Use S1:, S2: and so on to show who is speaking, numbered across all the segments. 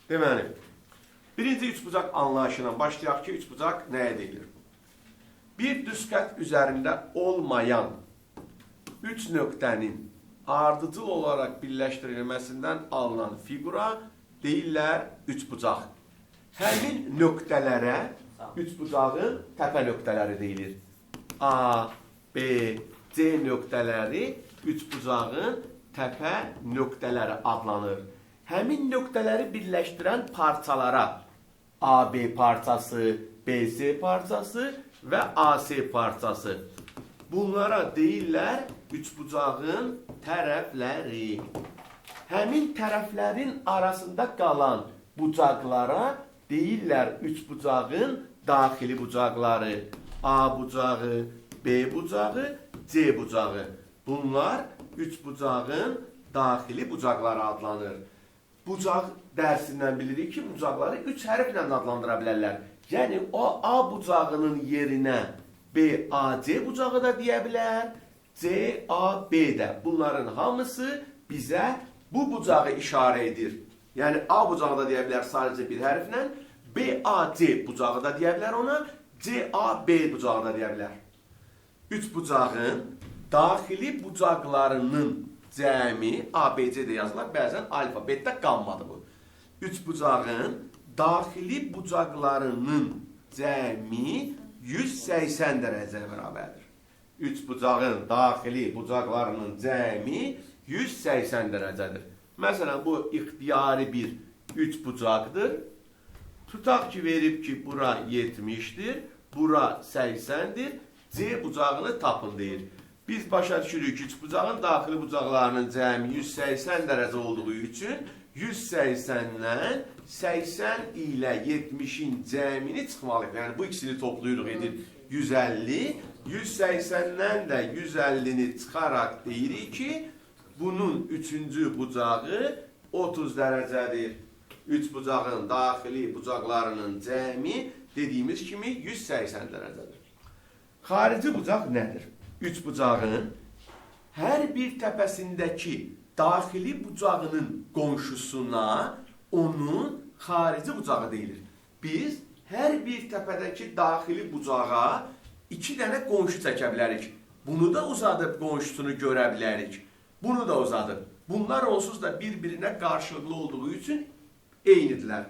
S1: Deməli, birinci üçbucaq anlayışından başlayaq ki, üçbucaq nəyə deyilir? Bir düzqət üzərində olmayan üç nöqtənin ardıcıl olaraq birləşdirilməsindən alınan figura deyirlər üçbucaq. Həmin nöqtələrə üçbucağın təpə nöqtələri deyilir. A, B, C nöqtələri üçbucağın təpə nöqtələri adlanır. Həmin nöqtələri birləşdirən parçalara AB parçası, BC parçası və AC parçası. Bunlara deyirlər üçbucağın tərəfləri. Həmin tərəflərin arasında qalan bucaqlara deyirlər üçbucağın daxili bucaqları. A bucağı, B bucağı, C bucağı. Bunlar üçbucağın daxili bucaqları adlanır. Bucaq dərsindən bilirik ki, bucaqları üç hərflə adlandıra bilərlər. Yəni, o A bucağının yerinə BAC bucağı da deyə bilər, CAB də. Bunların hamısı bizə bu bucağı işarə edir. Yəni, A bucağı da deyə bilər sadəcə bir hərflə, BAC bucağı da deyə bilər ona, CAB bucağı da deyə bilər. Üç bucağın daxili bucaqlarının cəmi, ABC də yazılar, bəzən alfabetdə qanmadı bu. Üç bucağın daxili bucaqlarının cəmi 180 dərəcəyə bərabərdir. Üç bucağın daxili bucaqlarının cəmi 180 dərəcədir. Məsələn, bu ixtiyari bir üç bucaqdır. Tutaq ki, verib ki, bura 70-dir, bura 80-dir, C bucağını tapın deyir. Biz başa düşürük ki, üç bucağın daxili bucaqlarının cəmi 180 dərəcə olduğu üçün 180-dən 80 ilə 70-in cəmini çıxmalıyıq. Yəni, bu ikisini toplayırıq, edir 150. 180-dən də 150-ni çıxaraq deyirik ki, bunun üçüncü bucağı 30 dərəcədir. Üç bucağın daxili bucaqlarının cəmi dediyimiz kimi 180 dərəcədir. Xarici bucaq nədir? Üç bucağın hər bir təpəsindəki daxili bucağının qonşusuna onun xarici bucağı deyilir. Biz hər bir təpədəki daxili bucağa iki dənə qonşu çəkə bilərik. Bunu da uzadıb qonşusunu görə bilərik. Bunu da uzadıb. Bunlar onsuz da bir-birinə qarşılıqlı olduğu üçün eynidirlər.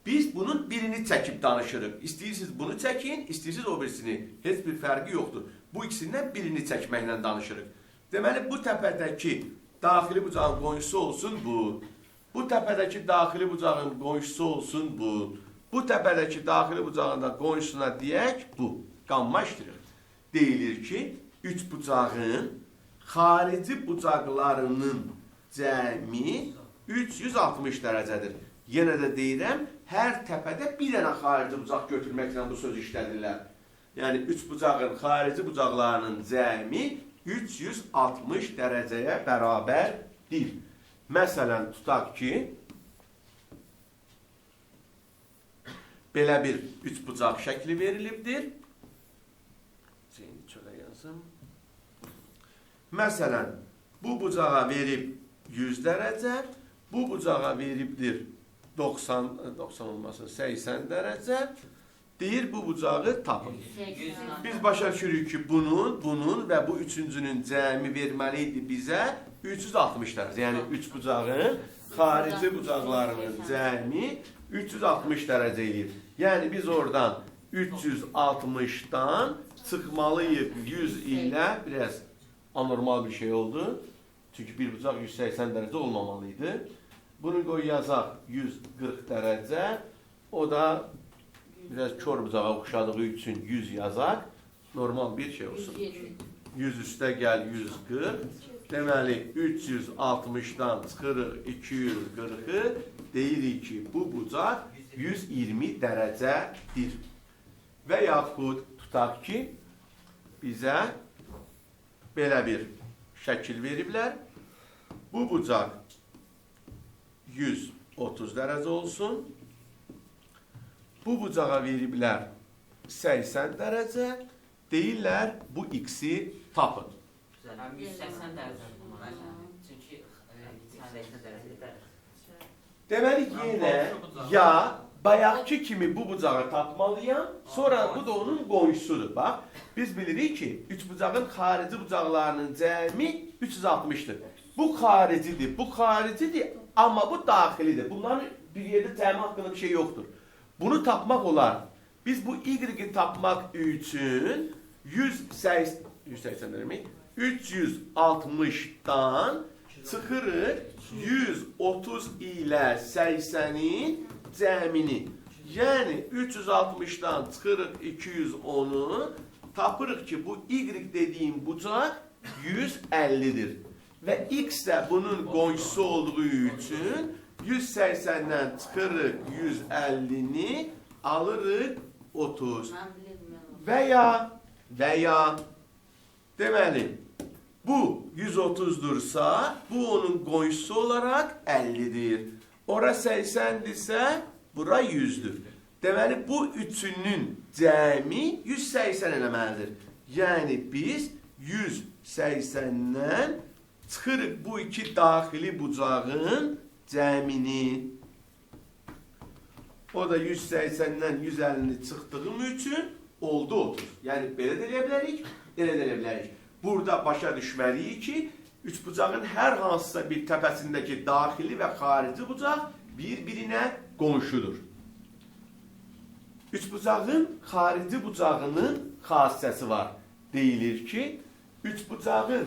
S1: Biz bunun birini çəkib danışırıq. İstəyirsiniz bunu çəkin, istəyirsiniz o birisini. Heç bir fərqi yoxdur. Bu ikisindən birini çəkməklə danışırıq. Deməli, bu təpədəki daxili bucağın qonşusu olsun bu. Bu təpədəki daxili bucağın qonşusu olsun bu. Bu təpədəki daxili bucağın da qonşusuna deyək bu. Qanma iştirir. Deyilir ki, üç bucağın xarici bucaqlarının cəmi 360 dərəcədir. Yenə də deyirəm, hər təpədə bir dənə xarici bucaq götürməklə bu söz işlədirlər. Yəni, üç bucağın xarici bucaqlarının cəmi 360 dərəcəyə bərabərdir. Məsələn, tutaq ki, belə bir üç bucaq şəkli verilibdir. Çölə yazım. Məsələn, bu bucağa verib 100 dərəcə, bu bucağa veribdir 90 olmasın, 80 dərəcə. Deyir, bu bucağı tapın. Biz başa düşürük ki, bunun və bu üçüncünün cəmi verməli idi bizə 360 dərəcə. Yəni, üç bucağın xarici bucaqlarının cəmi 360 dərəcə edir. Yəni, biz oradan 360-dan çıxmalıyıq 100 ilə, biraz anormal bir şey oldu. Çünki bir bucaq 180 dərəcə olmamalıydı. Bunu qoy yazaq 140 dərəcə. O da biraz kör bucağa oxşadığı üçün 100 yazaq. Normal bir şey olsun. 100 üstə gəl 140. Deməli, 360-dan çıxırıq 240-ı. Deyirik ki, bu bucaq 120 dərəcədir. Və yaxud tutaq ki, bizə belə bir şəkil veriblər. Bu bucaq 130 dərəcə olsun. Bu bucağa veriblər 80 dərəcə. Deyirlər, bu x-i tapın.
S2: 180 dərəcə. Çünki 80 dərəcə.
S1: Deməli yenə ya bayaqki kimi bu bucağı tapmalıyam, sonra bu da onun qonşusudur. Bax, biz bilirik ki, üçbucağın xarici bucaqlarının cəmi 360-dır. Bu xaricidir, bu xaricidir, amma bu daxilidir. Bunların bir yerdə cəmi haqqında bir şey yoxdur. Bunu tapmaq olar. Biz bu y-i tapmaq üçün 360-dan çıxırıq 130 ilə 80-in cəmini. Yəni 360-dan çıxırıq 210-u, tapırıq ki, bu y dediyim bucaq 150-dir. Və x də bunun qonşusu olduğu üçün 180-dən çıxırıq 150-ni, alırıq 30. Və ya deməli, bu 130'dursa, bu onun qonşusu olaraq 50'dir. Ora 80'dirsə, bura 100'dür. Deməli, bu üçünün cəmi 180 eləməlidir. Yəni, biz 180'dən çıxırıq bu iki daxili bucağın cəmini. O da 180'dən 150'ni çıxdığım üçün oldu 30. Yəni, belə də eləyə bilərik, elə də eləyə bilərik. Burada başa düşməliyik ki, üçbucağın hər hansısa bir təpəsindəki daxili və xarici bucaq bir-birinə qonşudur. Üçbucağın xarici bucağının xassəsi var. Deyilir ki, üçbucağın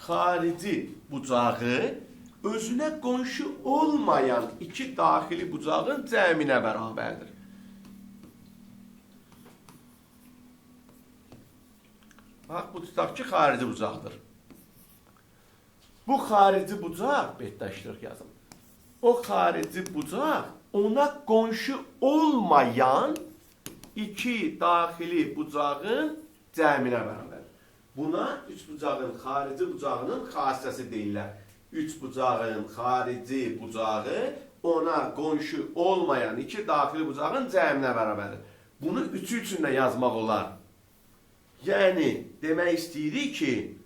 S1: xarici bucağı özünə qonşu olmayan iki daxili bucağın cəminə bərabərdir. Bax, bu tutaq ki, xarici bucaqdır. Bu xarici bucaq, betdaşlıq yazım. O xarici bucaq ona qonşu olmayan iki daxili bucağın cəminə bərabər. Buna üçbucağın xarici bucağının xassəsi deyirlər. Üçbucağın xarici bucağı ona qonşu olmayan iki daxili bucağın cəminə bərabərdir. Bunu üçü üçün də yazmaq olar. Yəni, demək istəyirik ki,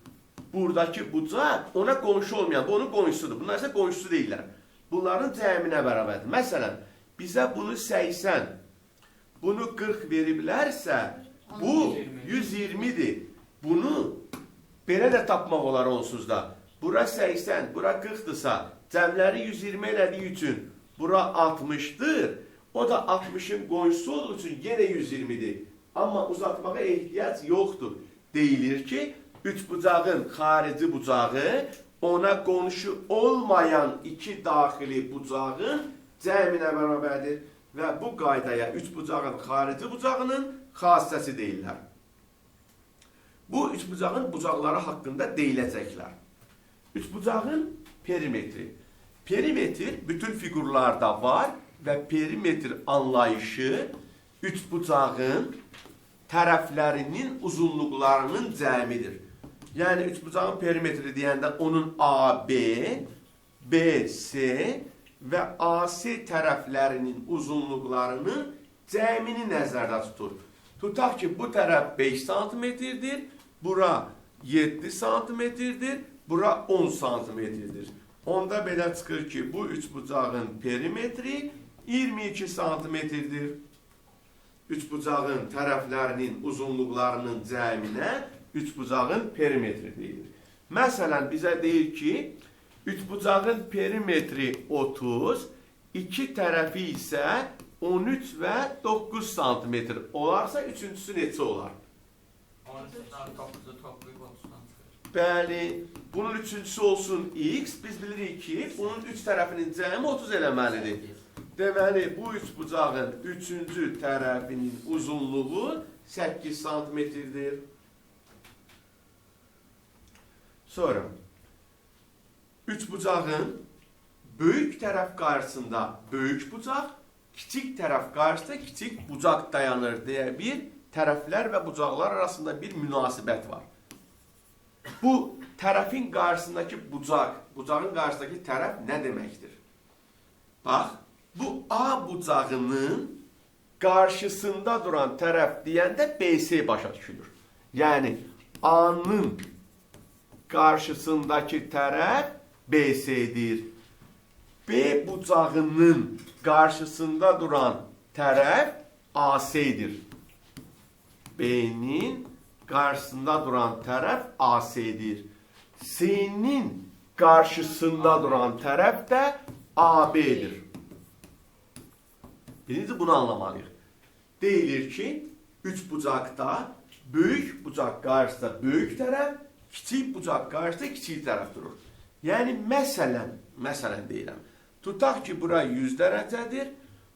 S1: buradakı bucaq ona qonşu olmayan, bu onun qonşusudur. Bunlar isə qonşusu deyirlər. Bunların cəminə bərabərdir. Məsələn, bizə bunu 80, bunu 40 veriblərsə, bu 120'dir. Bunu belə də tapmaq olar onsuz da. Bura 80, bura 40'dırsa, cəmləri 120 elədiyi üçün bura 60'dır. O da 60'ın qonşusu olduğu üçün yenə 120'dir. Amma uzatmağa ehtiyac yoxdur. Deyilir ki, üçbucağın xarici bucağı ona qonşu olmayan iki daxili bucağın cəminə bərabərdir. Və bu qaydaya üçbucağın xarici bucağının xassəsi deyirlər. Bu üçbucağın bucaqları haqqında deyiləcəklər. Üçbucağın perimetri. Perimetr bütün figurlarda var və perimetr anlayışı üçbucağın tərəflərinin uzunluqlarının cəmidir. Yəni, üçbucağın perimetri deyəndə onun AB, BC və AC tərəflərinin uzunluqlarının cəmini nəzərdə tutur. Tutaq ki, bu tərəf 5 santimetrdir, bura 7 santimetrdir, bura 10 santimetrdir. Onda belə çıxır ki, bu üçbucağın perimetri 22 santimetrdir. Üçbucağın tərəflərinin uzunluqlarının cəminə üçbucağın perimetri deyilir. Məsələn, bizə deyir ki, üçbucağın perimetri 30, iki tərəfi isə 13 və 9 santimetr olarsa, üçüncüsü neçə olar?
S2: 13'dan 9'u toplayıb 30'dan çıxır.
S1: Bəli, bunun üçüncüsü olsun x, biz bilirik ki, bunun üç tərəfinin cəmi 30 eləməlidir. Deməli, bu üçbucağın üçüncü tərəfinin uzunluğu 8 santimetrdir. Sonra, üçbucağın böyük tərəf qarşısında böyük bucaq, kiçik tərəf qarşısında kiçik bucaq dayanır deyə bir tərəflər və bucaqlar arasında bir münasibət var. Bu tərəfin qarşısındakı bucaq, bucağın qarşısındakı tərəf nə deməkdir? Bax, bu A bucağının qarşısında duran tərəf deyəndə BC başa düşülür. Yəni, A-nın qarşısındakı tərəf BC-dir. B bucağının qarşısında duran tərəf AC-dir. B'nin qarşısında duran tərəf AC-dir. C'nin qarşısında duran tərəf də AB-dir. Birinci bunu anlamalıyıq. Deyilir ki, üç bucaqda böyük bucaq qarşısında böyük tərəf, kiçik bucaq qarşısında kiçik tərəf durur. Yəni, məsələn deyirəm, tutaq ki, bura 100 dərəcədir,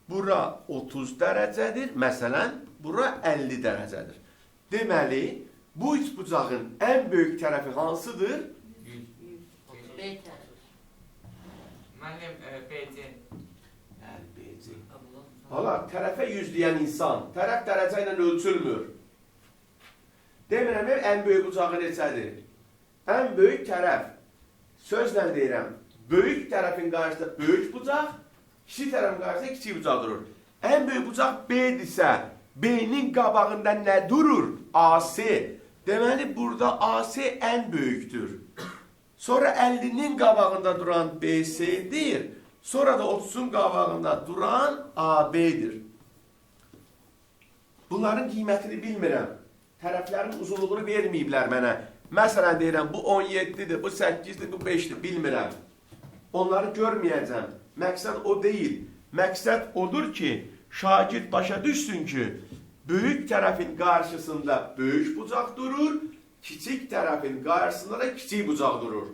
S1: bura 30 dərəcədir, məsələn, bura 50 dərəcədir. Deməli, bu üç bucağın ən böyük tərəfi hansıdır?
S3: B tərəf.
S2: Müəllim, BC.
S1: BC. Hala, tərəfə 100 deyən insan, tərəf dərəcə ilə ölçülmür. Demirəm, ən böyük bucağı neçədir? Ən böyük tərəf, sözlə deyirəm, böyük tərəfin qarşısında böyük bucaq, kiçik tərəfin qarşısında kiçik bucaq durur. Ən böyük bucaq B-dirsə, B-nin qabağında nə durur? AC. Deməli, burada AC ən böyükdür. Sonra 50-nin qabağında duran BC-dir. Sonra da 30-un qabağında duran AB-dir. Bunların qiymətini bilmirəm. Tərəflərin uzunluğunu verməyiblər mənə. Məsələn, deyirəm, bu 17-dir, bu 8-dir, bu 5-dir, bilmirəm. Onları görməyəcəm. Məqsəd o deyil. Məqsəd odur ki, şagird başa düşsün ki, böyük tərəfin qarşısında böyük bucaq durur, kiçik tərəfin qarşısında da kiçik bucaq durur.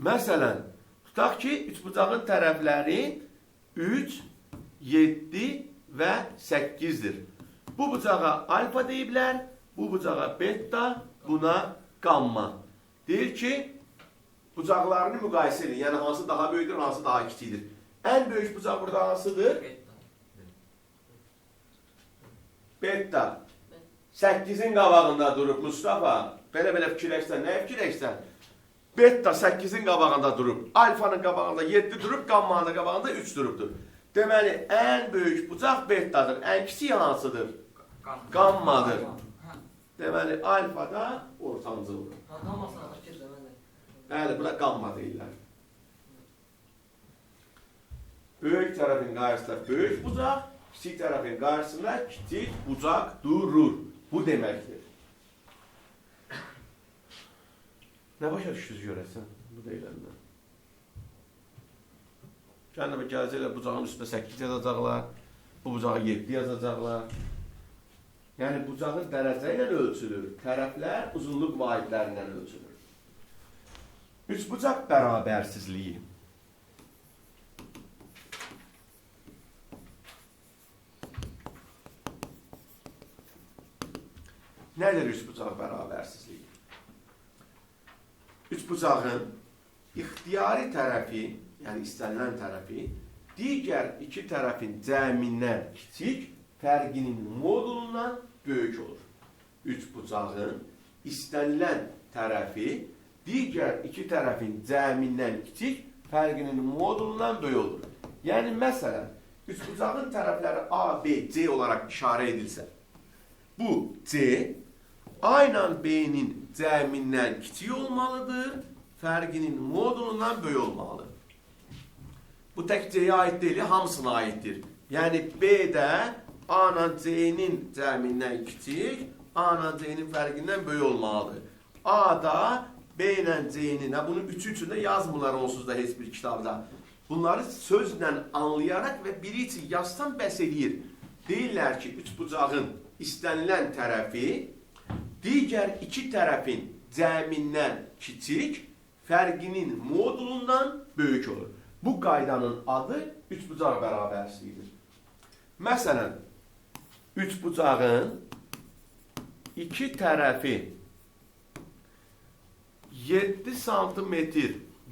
S1: Məsələn, tutaq ki, üçbucağın tərəfləri 3, 7 və 8-dir. Bu bucağa alfa deyiblər, bu bucağa beta, buna gamma. Deyir ki, bucaqlarını müqayisə edin. Yəni, hansı daha böyükdür, hansı daha kiçikdir. Ən böyük bucaq burada hansıdır? Beta. 8-in qabağında durub, Mustafa. Belə fikirləşsən, nə fikirləşsən? Beta 8-in qabağında durub, alfanın qabağında 7 durub, gammanın qabağında 3 durubdur. Deməli, ən böyük bucaq betadır, ən kiçik hansıdır? Gammadır. Deməli, alfa da ortancıldır.
S3: Gammasına fikir də mən də.
S1: Bəli, buna gamma deyirlər. Böyük tərəfin qarşısında böyük bucaq, kiçik tərəfin qarşısında kiçik bucaq durur. Bu deməkdir. Nə başa düşdünüz görəsən? Bu deyiləndən. Kəndəmə gələcəklər, bucağın üstündə 8 yazacaqlar, bu bucağı 7 yazacaqlar. Yəni, bucağın dərəcə ilə ölçülür, tərəflər uzunluq vahidlərindən ölçülür. Üçbucaq bərabərsizliyi. Nədir üçbucaq bərabərsizliyi? Üçbucağın ixtiyari tərəfi, yəni istənilən tərəfi, digər iki tərəfin cəmindən kiçik, fərqinin modulundan böyük olur. Üçbucağın istənilən tərəfi, digər iki tərəfin cəmindən kiçik, fərqinin modulundan böyük olur. Yəni, məsələn, üçbucağın tərəfləri A, B, C olaraq işarə edilsə, bu C, A ilə B-nin cəmindən kiçik olmalıdır, fərqinin modulundan böyük olmalıdır. Bu tək C-yə aid deyil, hamısına aiddir. Yəni, B-də A ilə C-nin cəmindən kiçik, A ilə C-nin fərqindən böyük olmalıdır. A da B ilə C-nin, bunun üçü üçün də yazmırlar onsuz da heç bir kitabda. Bunları sözlə anlayaraq və biri üçün yazsan bəs edir. Deyirlər ki, üçbucağın istənilən tərəfi digər iki tərəfin cəmindən kiçik, fərqinin modulundan böyük olur. Bu qaydanın adı üçbucaq bərabərsizliyidir. Məsələn, üçbucağın iki tərəfi 7 sm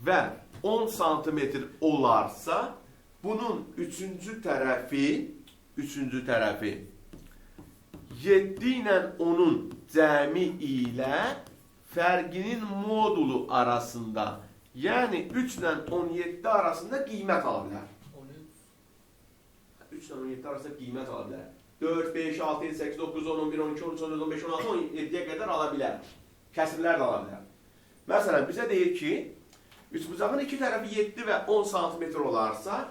S1: və 10 sm olarsa, bunun üçüncü tərəfi 7 ilə 10-un cəmi ilə fərqinin modulu arasında, yəni 3 ilə 17 arasında qiymət ala bilər. 3 ilə 17 arasında qiymət ala bilər. 4, 5, 6, 7, 8, 9, 10, 11, 12, 13, 14, 15, 16, 17-yə qədər ala bilər. Kəsirlər də ala bilər. Məsələn, bizə deyir ki, Üçbucağın iki tərəfi 7 və 10 sm olarsa,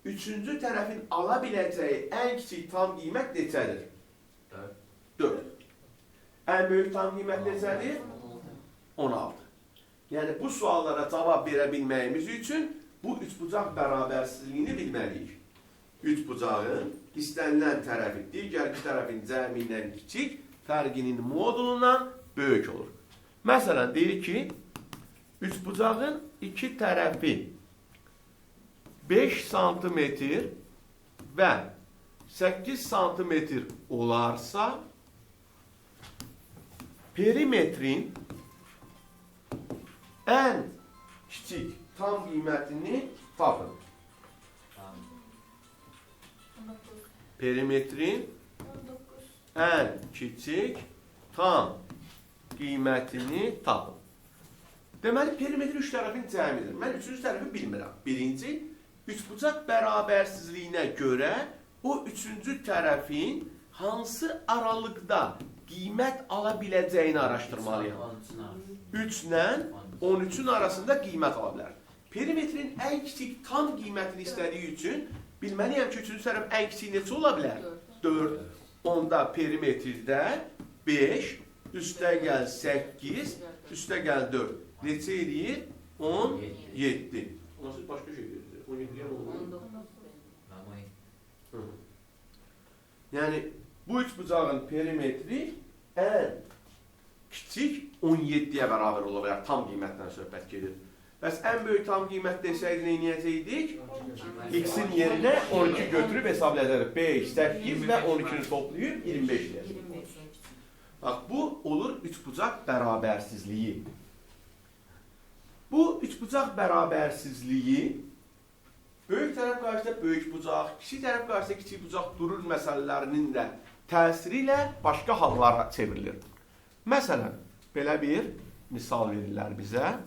S1: üçüncü tərəfin ala biləcəyi ən kiçik tam qiymət neçədir? 4. Ən böyük tam qiymət neçədir? 16. Yəni, bu suallara cavab verə bilməyimiz üçün bu üçbucaq bərabərsizliyini bilməliyik. Üçbucağın istənilən tərəfi digər iki tərəfin cəmindən kiçik, fərqinin modulundan böyük olur. Məsələn, deyir ki, üçbucağın iki tərəfi 5 sm və 8 sm olarsa, perimetrin ən kiçik tam qiymətini tapın. Perimetrin ən kiçik tam qiymətini tapın. Deməli, perimetr üç tərəfin cəmidir. Mən üçüncü tərəfi bilmirəm. Birinci, üçbucaq bərabərsizliyinə görə o üçüncü tərəfin hansı aralıqda qiymət ala biləcəyini araşdırmalıyam. 3 ilə 13-ün arasında qiymət ala bilər. Perimetrin ən kiçik tam qiymətini istədiyi üçün bilməliyəm ki, üçüncü tərəf ən kiçik neçə ola bilər? 4. Onda perimetrdə 5, üstə gəl 8, üstə gəl 4. Neçə eləyir? 17. Ona siz başqa şey verirsiniz. 17-yə olmalı. Yəni, bu üçbucağın perimetri ən kiçik 17-yə bərabər ola bilər. Tam qiymətdən söhbət gedir. Bəs ən böyük tam qiymət desəydi, neynəyəcəkdik? X-in yerinə 12 götürüb hesablayacaqdır. 5, 8 və 12-ni toplayıb 25 deyəcək. Bax, bu olur üçbucaq bərabərsizliyi. Bu üçbucaq bərabərsizliyi böyük tərəf qarşısında böyük bucaq, kiçik tərəf qarşısında kiçik bucaq durur məsələlərinin də təsiri ilə başqa hallara çevrilir. Məsələn, belə bir misal verirlər bizə.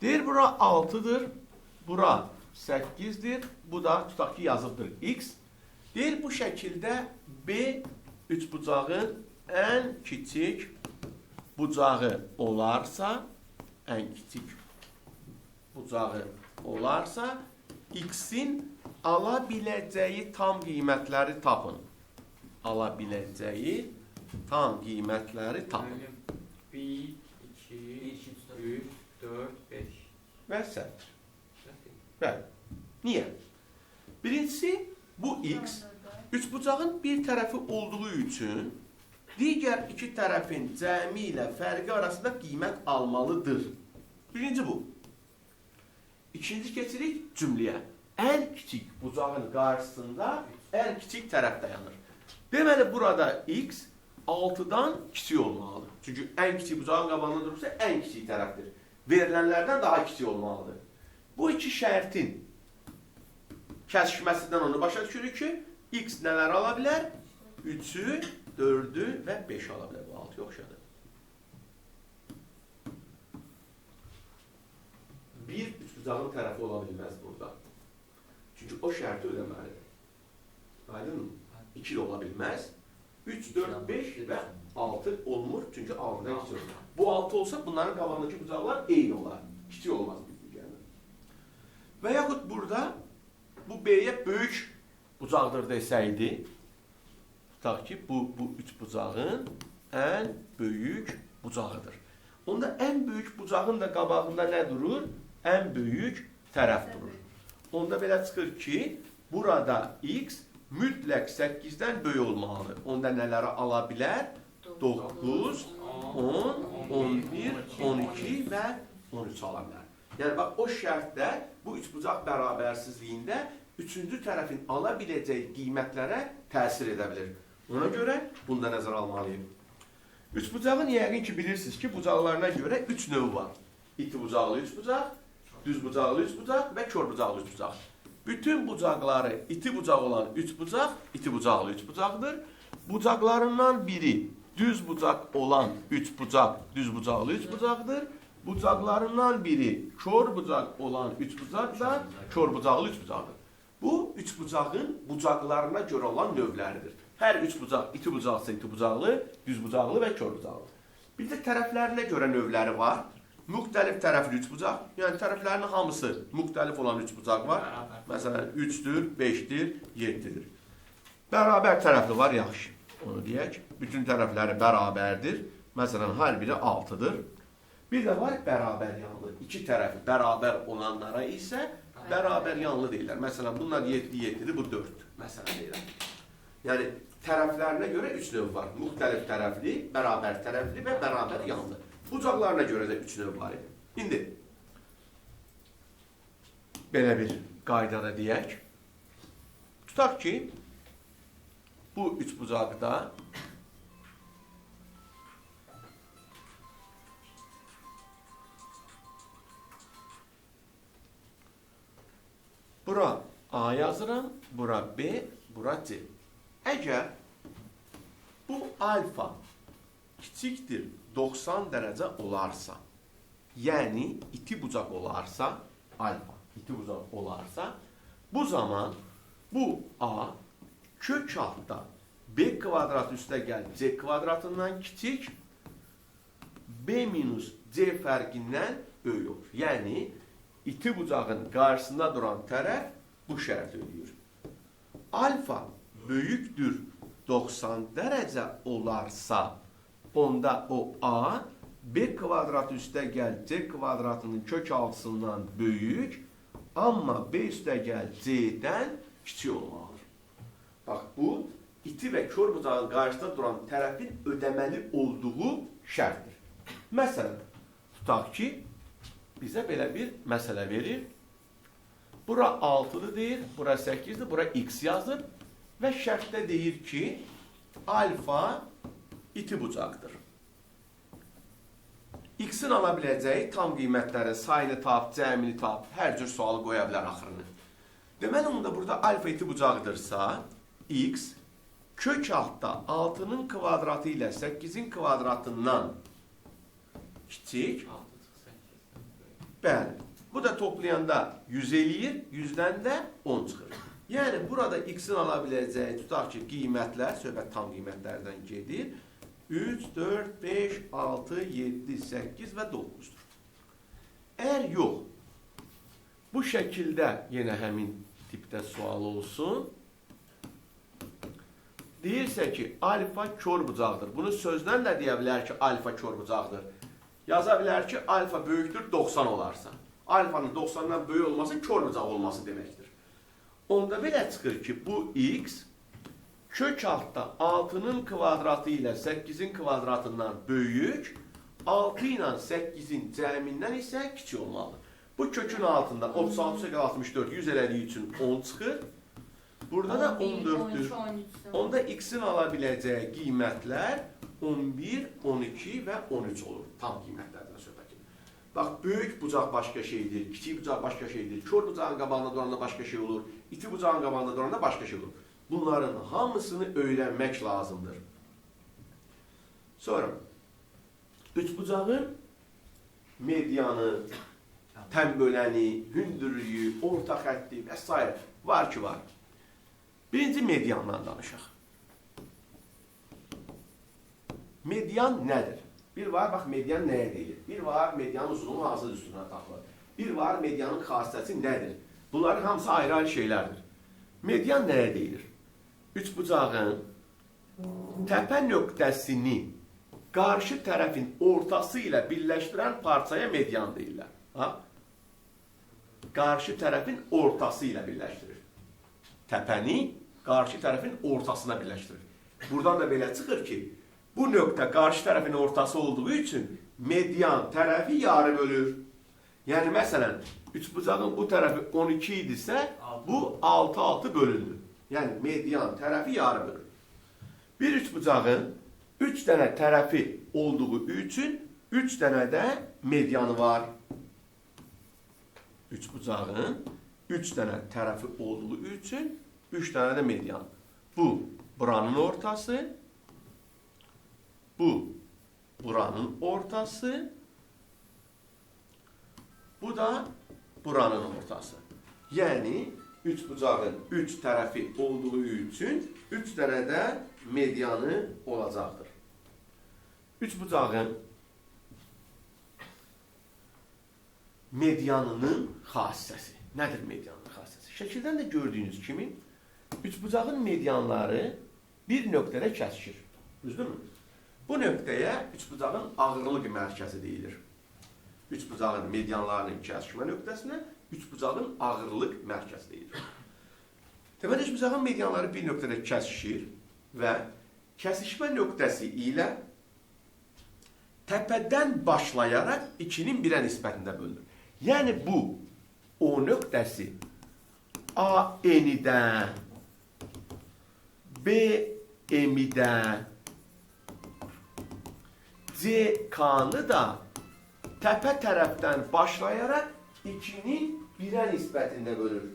S1: Deyir, bura 6-dır, bura 8-dir, bu da tutaq ki, yazıqdır x. Deyir, bu şəkildə B üçbucağın ən kiçik bucağı olarsa, ən kiçik bucağı olarsa, x-in ala biləcəyi tam qiymətləri tapın. Ala biləcəyi tam qiymətləri tapın.
S2: 1, 2, 3, 4, 5.
S1: Və səhv. Bəli. Niyə? Birincisi, bu x üçbucağın bir tərəfi olduğu üçün digər iki tərəfin cəmi ilə fərqi arasında qiymət almalıdır. Birinci bu. İkinci keçirik cümləyə. Ən kiçik bucağın qarşısında ən kiçik tərəf dayanır. Deməli, burada x 6-dan kiçik olmalıdır. Çünki ən kiçik bucağın qabağında durursa ən kiçik tərəfdir. Verilənlərdən daha kiçik olmalıdır. Bu iki şərtin kəsişməsindən onu başa düşürük ki, x nələr ala bilər? 3-ü, 4-ü və 5-i ala bilər. Bu 6 yoxşadır. Bir üçbucağın tərəfi ola bilməz burada. Çünki o şərti ödəməlidir. Aydın mı? 2 ola bilməz. 3, 4, 5 və 6 olmur. Çünki 6-dan kiçik olur. Bu 6 olsa bunların qabağındakı bucaqlar eyni olar. Kiçik olmaz. Və yaxud burada bu B-yə böyük bucaqdır desəydi, tutaq ki, bu üç bucağın ən böyük bucağıdır. Onda ən böyük bucağın da qabağında nə durur? Ən böyük tərəf durur. Onda belə çıxır ki, burada x mütləq 8-dən böyük olmalıdır. Onda nələri ala bilər? 9, 10, 11, 12 və 13 ala bilər. Yəni, bax, o şərtdə bu üçbucaq bərabərsizliyində üçüncü tərəfin ala biləcəyi qiymətlərə təsir edə bilir. Ona görə bunu da nəzərə almalıyıq. Üçbucağın yəqin ki, bilirsiniz ki, bucaqlarına görə 3 növ var. İti bucaqlı üçbucaq, düz bucaqlı üçbucaq və kör bucaqlı üçbucaq. Bütün bucaqları iti bucaq olan üçbucaq, iti bucaqlı üçbucaqdır. Bucaqlarından biri düz bucaq olan üçbucaq, düz bucaqlı üçbucaqdır. Bucaqlarından biri kör bucaq olan üçbucaq da kör bucaqlı üçbucaqdır. Bu üçbucağın bucaqlarına görə olan növləridir. Hər üçbucaq iti bucaqsa iti bucaqlı, düz bucaqlı və kör bucaqlı. Bir də tərəflərinə görə növləri var. Müxtəlif tərəfli üçbucaq, yəni tərəflərinin hamısı müxtəlif olan üçbucaq var.
S2: Bərabər.
S1: Məsələn, 3-dür, 5-dir, 7-dir. Bərabər tərəfli var, yaxşı. Onu deyək. Bütün tərəfləri bərabərdir. Məsələn, hər biri 6-dır. Bir də var bərabər yanlı. İki tərəfi bərabər olanlara isə bərabər yanlı deyirlər. Məsələn, bunlar 7-7-dir, bu 4-dür. Məsələn, deyirəm. Yəni, tərəflərinə görə 3 növ var. Müxtəlif tərəfli, bərabər tərəfli və bərabər yanlı. Bucaqlarına görə də 3 növ var idi. İndi, belə bir qaydada deyək. Tutaq ki, bu üç bucaqda bura A yazıram, bura B, bura C. Əgər bu alfa kiçikdir 90 dərəcə olarsa, yəni iti bucaq olarsa, alfa iti bucaq olarsa, bu zaman bu A kök altda B kvadrat üstə gəl C kvadratından kiçik, B minus C fərqindən böyük olur. Yəni, iti bucağın qarşısında duran tərəf bu şərt ödəyir. Alfa böyükdür 90 dərəcə olarsa, onda o A, B kvadrat üstə gəl C kvadratının kök altısından böyük, amma B üstə gəl C-dən kiçik olmalıdır. Bax, bu, iti və kör bucağın qarşısında duran tərəfin ödəməli olduğu şərtdir. Məsələn, tutaq ki, bizə belə bir məsələ verir. Bura 6-dır deyir, bura 8-dir, bura x yazır və şərtdə deyir ki, alfa iti bucaqdır. X-in ala biləcəyi tam qiymətləri, sayını tap, cəmini tap, hər cür sualı qoya bilər axırını. Deməli, onda burada alfa iti bucaqdırsa, x kök altda 6-nın kvadratı ilə 8-in kvadratından kiçik, bəli, bu da toplayanda 100 eləyir, 100-dən də 10 çıxır. Yəni, burada x-in ala biləcəyi, tutaq ki, qiymətlər, söhbət tam qiymətlərdən gedir, 3, 4, 5, 6, 7, 8 və 9-dur. Əgər yox, bu şəkildə yenə həmin tipdə sual olsun, deyirsə ki, alfa kör bucaqdır. Bunu sözlə də deyə bilər ki, alfa kör bucaqdır. Yaza bilər ki, alfa böyükdür 90 olarsa. Alfanın 90-dan böyük olması kör bucaq olması deməkdir. Onda belə çıxır ki, bu x kök altda 6-nın kvadratı ilə 8-in kvadratından böyük, 6 ilə 8-in cəmindən isə kiçik olmalıdır. Bu kökün altında 36, 64, 100 elədiyi üçün 10 çıxır. Burada da 14-dür. Onda x-in ala biləcəyi qiymətlər 11, 12 və 13 olur. Tam qiymətlərdən söhbət edir. Bax, böyük bucaq başqa şeydir, kiçik bucaq başqa şeydir, kör bucağın qabağında duranda başqa şey olur, iti bucağın qabağında duranda başqa şey olur. Bunların hamısını öyrənmək lazımdır. Sonra, üçbucağın medianı, tənböləni, hündürlüyü, orta xətti və s. var ki, var. Birinci mediandan danışaq. Median nədir? Bir var, bax, median nəyə deyir? Bir var, medianın uzunluğu hansı üstünə taxılır. Bir var, medianın xassəsi nədir? Bunların hamısı ayrı-ayrı şeylərdir. Median nəyə deyilir? Üçbucağın təpə nöqtəsini qarşı tərəfin ortası ilə birləşdirən parçaya median deyirlər. Ha? Qarşı tərəfin ortası ilə birləşdirir. Təpəni qarşı tərəfin ortasına birləşdirir. Buradan da belə çıxır ki, bu nöqtə qarşı tərəfin ortası olduğu üçün median tərəfi yarı bölür. Yəni, məsələn, üçbucağın bu tərəfi 12 idisə, bu 6-6 bölündür. Yəni, median tərəfi yarı bölür. Bir üçbucağın 3 dənə tərəfi olduğu üçün 3 dənə də medianı var. Üçbucağın 3 dənə tərəfi olduğu üçün 3 dənə də median. Bu, buranın ortası. Bu, buranın ortası. Bu da buranın ortası. Yəni, üçbucağın 3 tərəfi olduğu üçün 3 dənə də medianı olacaqdır. Üçbucağın medianının xassəsi. Nədir medianın xassəsi? Şəkildən də gördüyünüz kimi üçbucağın medianları bir nöqtədə kəsişir. Düzdürmü? Bu nöqtəyə üçbucağın ağırlıq mərkəzi deyilir. Üçbucağın medianlarının kəsişmə nöqtəsinə üçbucağın ağırlıq mərkəzi deyilir. Deməli, üçbucağın medianları bir nöqtədə kəsişir və kəsişmə nöqtəsi ilə təpədən başlayaraq 2-nin 1-ə nisbətində bölünür. Yəni bu O nöqtəsi AN-də, BM-də, CK-nı da təpə tərəfdən başlayaraq 2-nin 1-ə nisbətində bölür.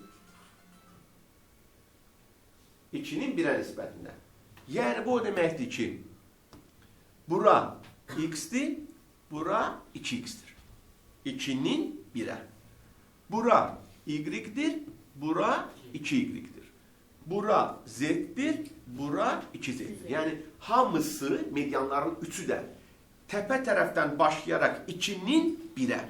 S1: 2-nin 1-ə nisbətində. Yəni bu o deməkdir ki, bura x-dir, bura 2x-dir. 2-nin 1-ə. Bura y-dir, bura 2y-dir. Bura z-dir, bura 2z-dir. Yəni hamısı, medianların üçü də təpə tərəfdən başlayaraq 2-nin 1-ə,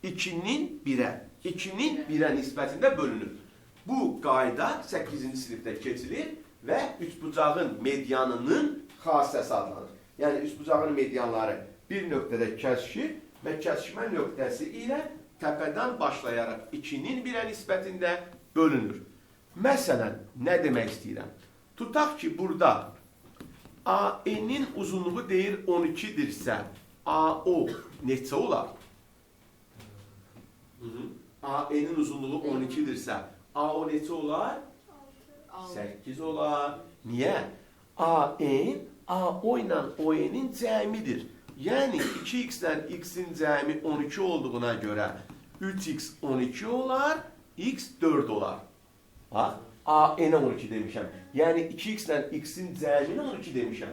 S1: 2-nin 1-ə, 2-nin 1-ə nisbətində bölünür. Bu qayda 8-ci sinifdə keçilir və üçbucağın medianının xassəsi adlanır. Yəni üçbucağın medianları bir nöqtədə kəsişir və kəsişmə nöqtəsi ilə təpədən başlayaraq 2-nin 1-ə nisbətində bölünür. Məsələn, nə demək istəyirəm? Tutaq ki, burada AN-in uzunluğu deyir 12-dirsə, AO neçə olar? AN-in uzunluğu 12-dirsə, AO neçə olar? 8 olar. Niyə? AN, AO ilə ON-in cəmidir. Yəni 2x-dən x-in cəmi 12 olduğuna görə 3x 12 olar, x 4 olar. Bax, AN-ə 12 demişəm. Yəni 2x-dən x-in cəmini 12 demişəm.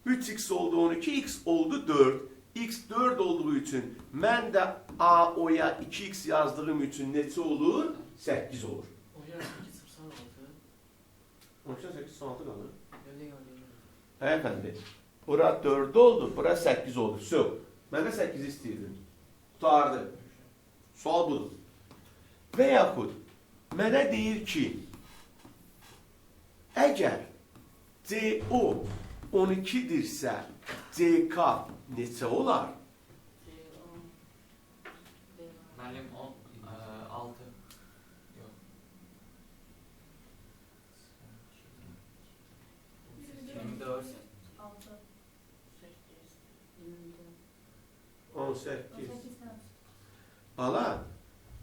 S1: 3x oldu 12, x oldu 4. X 4 olduğu üçün mən də AO-ya 2x yazdığım üçün neçə olur? 8 olur.
S3: Hocam 2
S1: 12-dən 8 16 qalır.
S3: Öyle.
S1: Bura 4 oldu, bura 8 oldu. Söv. Mən də 8 istəyirdim. Tutardı. Sual budur. Və yaxud mənə deyir ki, əgər CO 12-dirsə, CK neçə olar?
S2: Müəllim 6. Yox. 24.
S1: 18. Ala,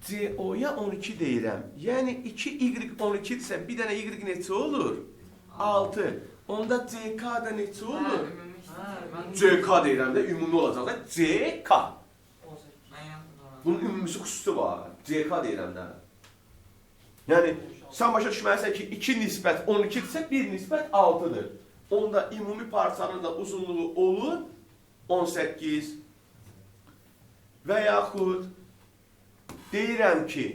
S1: CO-ya 12 deyirəm. Yəni 2y 12-dirsə, bir dənə y neçə olur? 6. Onda CK da neçə olur? CK deyirəm də, ümumi olacaq da. CK. Bunun ümumisi xüsusi var. CK deyirəm də. Yəni, sən başa düşməlisən ki, 2 nisbət 12-dirsə, 1 nisbət 6-dır. Onda ümumi parçanın da uzunluğu olur 18. Və yaxud deyirəm ki,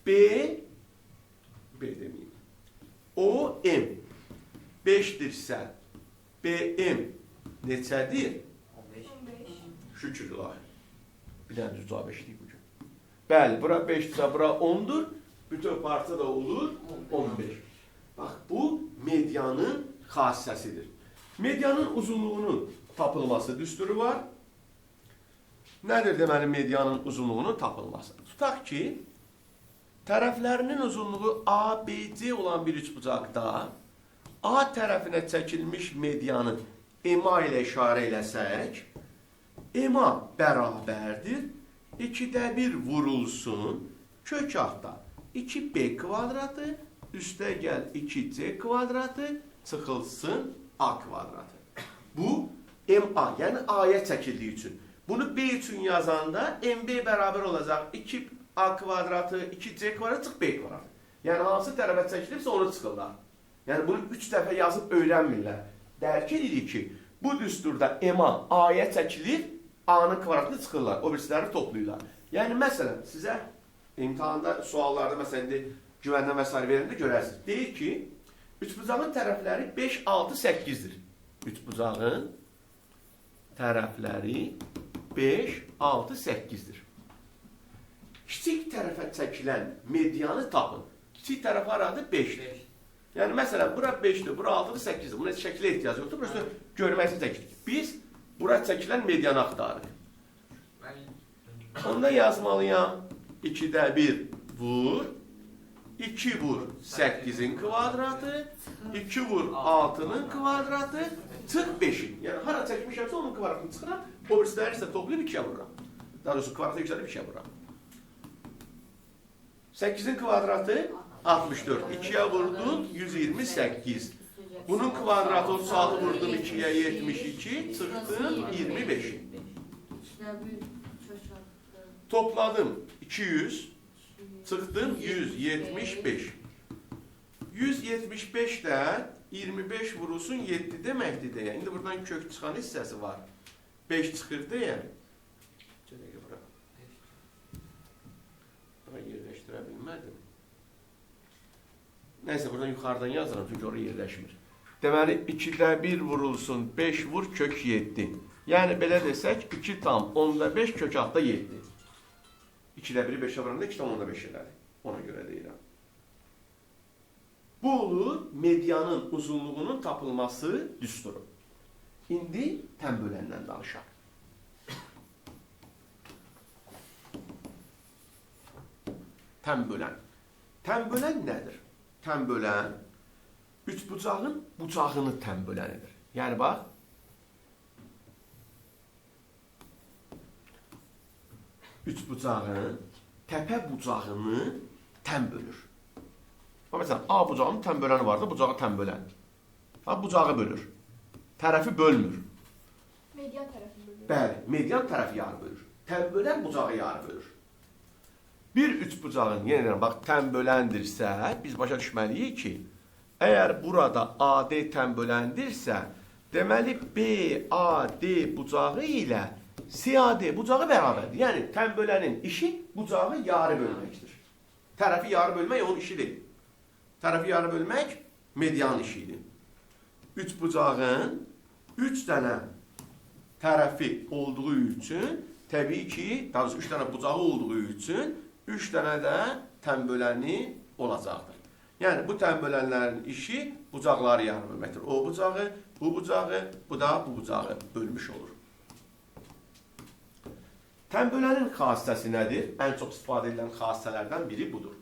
S1: B deməyim, O, M 5-dirsə, BM neçədir?
S2: 15.
S1: Şükür ilahi. Bir dənə düz cavab eşitdik bugün. Bəli, bura 5-dirsə, bura 10-dur. Bütün parça da olur 15. Bax, bu medianın xassəsidir. Medianın uzunluğunun tapılması düsturu var. Nədir deməli medianın uzunluğunun tapılması? Tutaq ki, tərəflərinin uzunluğu ABC olan bir üçbucaqda A tərəfinə çəkilmiş medianı EMA ilə işarə eləsək, EMA bərabərdir, 2də 1 vurulsun, kök altda 2B kvadratı, üstə gəl 2C kvadratı, çıxılsın A kvadratı. Bu MA, yəni A-ya çəkildiyi üçün. Bunu B üçün yazanda MB bərabər olacaq 2A kvadratı, 2C kvadratı, çıx B kvadratı. Yəni hansı tərəfə çəkilirsə onu çıxırlar. Yəni bunu 3 dəfə yazıb öyrənmirlər. Dərk edirik ki, bu düsturda MA A-ya çəkilir, A-nın kvadratını çıxırlar, o birisiləri toplayırlar. Yəni məsələn, sizə imtahanda, suallarda məsələn, güvəndən və s. verəndə görərsiniz. Deyir ki, üçbucağın tərəfləri 5, 6, 8-dir. Üçbucağın tərəfləri 5, 6, 8'dir. Kiçik tərəfə çəkilən medianı tapın. Kiçik tərəf aradı 5'dir.
S2: 5.
S1: Yəni, məsələn, bura 5'dir, bura 6'dır, 8'dir. Buna şəkilə ehtiyac yoxdur. Burası görməksin çəkirik. Biz bura çəkilən medianı axtarırıq. Onda yazmalıyam. 2'də 1 vur. 2 vur 8'in kvadratı. 2 vur 6'nın kvadratı. Çıx 5'in. Yəni, hara çəkmişəmsə onun kvadratını çıxıram. O birisləri isə toplayıb 2'yə vururam. Daha doğrusu kvadratı yüksəlib 2'yə vururam. 8'in kvadratı 64. 2'ye vurdum 128. Bunun kvadratı 36 vurdum 2'ye 72. Çıktım 25. Topladım 200. Çıktım 175. 175'də 25 vurulsun 7 deməkdir deyə. İndi buradan kök çıxan hissəsi var. 5 çıxır deyə. Bura yerləşdirə bilmədim. Nəysə, buradan yuxarıdan yazıram, çünki oraya yerləşmir. Deməli, 2'də 1 vurulsun, 5 vur, kök 7. Yəni, belə desək, 2 tam 10'da 5, kök 6'da 7. 2'də 1'i 5'e vuranda 2 tam 10'da 5 elədi. Ona görə deyirəm. Bu olur medianın uzunluğunun tapılması düsturu. İndi tənböləndən danışaq. Tənbölən. Tənbölən nədir? Tənbölən üçbucağın bucağını tənbölənidir. Yəni, bax, üçbucağın təpə bucağını tənbölür. Məsələn, A bucağının tənböləni var da, bucağı tənbölənir. Bucağı bölür. Tərəfi bölmür.
S4: Median tərəfi bölür.
S1: Bəli, median tərəfi yarı bölür. Tənbölən bucağı yarı bölür. Bir üçbucağın, yenə deyirəm, bax, tənböləndirsə, biz başa düşməliyik ki, əgər burada AD tənböləndirsə, deməli BAD bucağı ilə CAD bucağı bərabərdir. Yəni, tənbölənin işi bucağı yarı bölməkdir. Tərəfi yarı bölmək onun işidir. Tərəfi yarı bölmək median işidir. Üçbucağın 3 dənə tərəfi olduğu üçün, təbii ki, daha doğrusu 3 dənə bucağı olduğu üçün, 3 dənə də tənböləni olacaqdır. Yəni, bu tənbölənlərin işi bucaqları yarı bölməkdir. O bucağı, bu bucağı, bu da bu bucağı bölmüş olur. Tənbölənin xassəsi nədir? Ən çox istifadə edilən xassələrdən biri budur.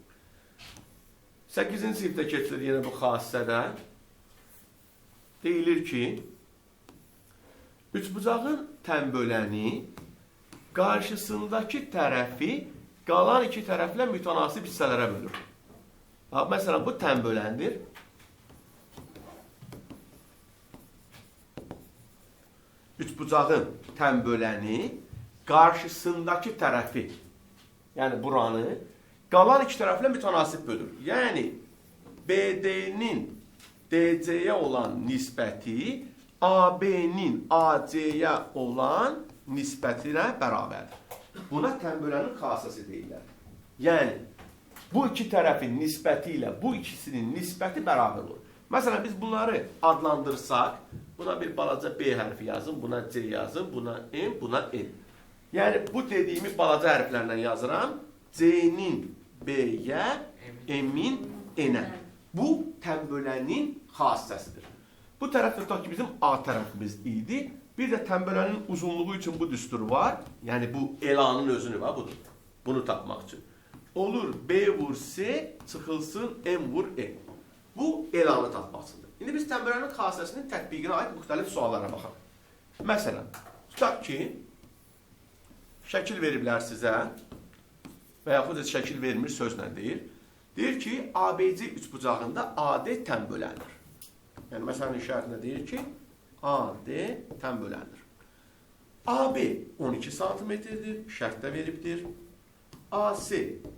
S1: 8-ci sinifdə keçilir yenə bu xassədə. Deyilir ki, üçbucağın tənböləni qarşısındakı tərəfi qalan iki tərəflə mütənasib hissələrə bölür. Məsələn, bu tənböləndir. Üçbucağın tənböləni qarşısındakı tərəfi, yəni buranı, qalan iki tərəflə mütənasib bölür. Yəni, BD-nin DC-yə olan nisbəti AB-nin AC-yə olan nisbətinə bərabərdir. Buna tənbölənin xassəsi deyirlər. Yəni, bu iki tərəfin nisbəti ilə bu ikisinin nisbəti bərabər olur. Məsələn, biz bunları adlandırsaq, buna bir balaca B hərfi yazın, buna C yazın, buna M, buna N. Yəni, bu dediyimi balaca hərflərlə yazıram. C-nin B-yə, M-in N-ə. Bu, tənbölənin xassəsidir. Bu tərəf tutaq ki, bizim A tərəfimiz idi. Bir də tənbölənin uzunluğu üçün bu düstur var. Yəni, bu elanın özünü var, budur. Bunu tapmaq üçün. Olur, B vur C, çıxılsın, M vur N. Bu, elanı tapmaq üçündür. İndi biz tənbölənin xassəsinin tətbiqinə aid müxtəlif suallara baxaq. Məsələn, tutaq ki, şəkil veriblər sizə və yaxud da şəkil vermir, sözlə deyir. Deyir ki, ABC üçbucağında AD tənbölənir. Yəni, məsələn, işarətində deyir ki, AD tənbölənir. AB 12 santimetrdir, şərtdə veribdir. AC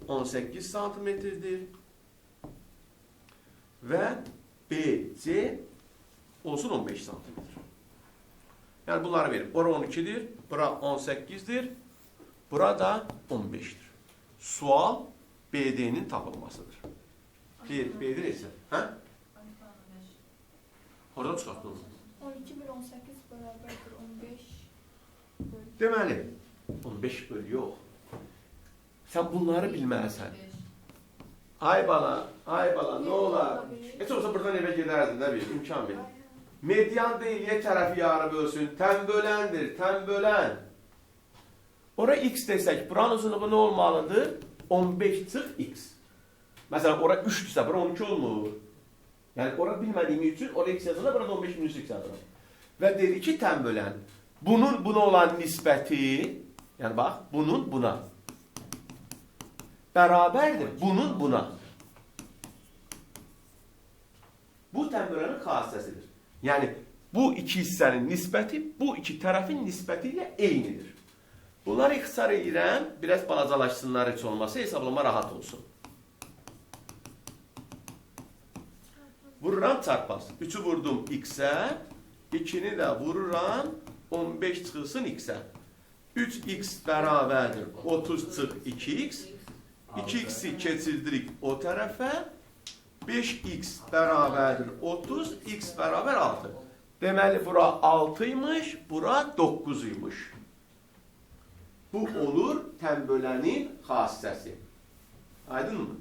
S1: 18 santimetrdir. Və BC olsun 15 santimetr. Yəni, bunları verib. Bura 12'dir, bura 18'dir, bura da 15'dir. Sual BD'nin tapılmasıdır. Deyir, BD neysə? Hə? Oradan çıxartdın.
S4: 12 bölü 18 bərabərdir 15 bölü.
S1: Deməli, 15 böl yox. Sən bunları bilməlisən. Ay bala, nə olar? Heç olsa buradan evə gedərdin, nə bil, imkan bil. Median deyil, y tərəfi yarı bölsün. Tənböləndir, tənbölən. Ora x desək, buranın uzunluğu nə olmalıdır? 15 çıx x. Məsələn, ora 3-dürsə, bura 12 olmur. Yəni, ora bilmədiyim üçün, ora x yazılır, burada 15 minus x yazılır. Və dedi ki, tənbölən. Bunun buna olan nisbəti, yəni bax, bunun buna. Bərabərdir, bunun buna. Bu tənbölənin xassəsidir. Yəni, bu iki hissənin nisbəti, bu iki tərəfin nisbəti ilə eynidir. Bunları ixtisar edirəm, biraz balacalaşsınlar heç olmasa, hesablama rahat olsun. Vururam çarpaz. 3'ü vurdum x'e, 2'ni də vururam 15 çıxılsın x'e. 3x bərabərdir 30 çıx 2x. 2x'i keçirdirik o tərəfə. 5x bərabərdir 30, x bərabər 6. Deməli, bura 6 imiş, bura 9 imiş. Bu olur tənbölənin xassəsi. Aydın mı?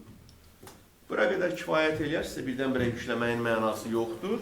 S1: Bura qədər kifayət eləyər, sizə birdən-birə yükləməyin mənası yoxdur.